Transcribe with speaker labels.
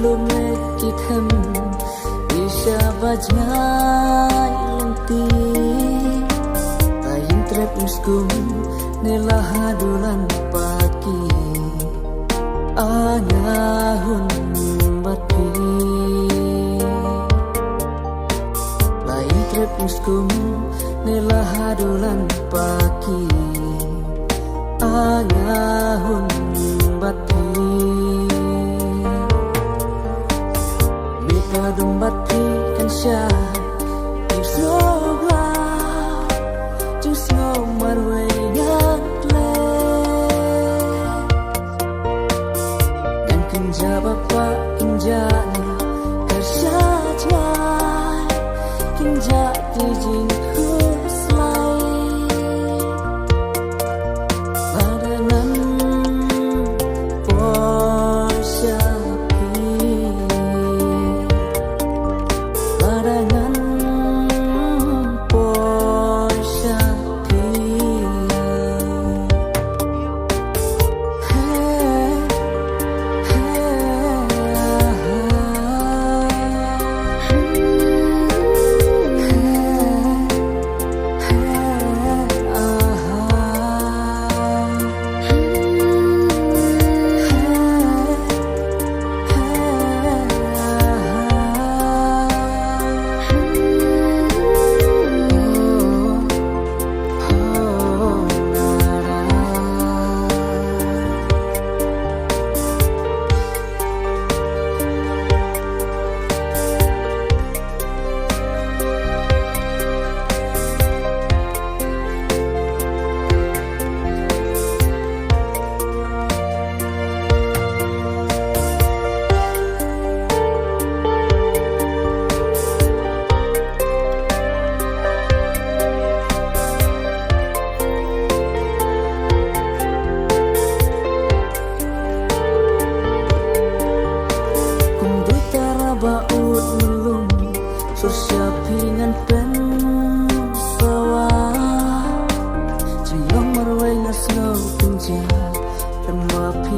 Speaker 1: lum lekit hem bisa bajai lenti ayin trep uskum nelah hadulan pagi anyahun bati lain trep uskum nelah hadulan pagi anyahun bati kadung bati kan syah ibsobla just ngomar wengat le dan kinja bapa kinja kerja jai kinja dijing kuslai badangan Porsche baut melum sursiapingan pen sawah ciong marway ngasno pinja dan mapi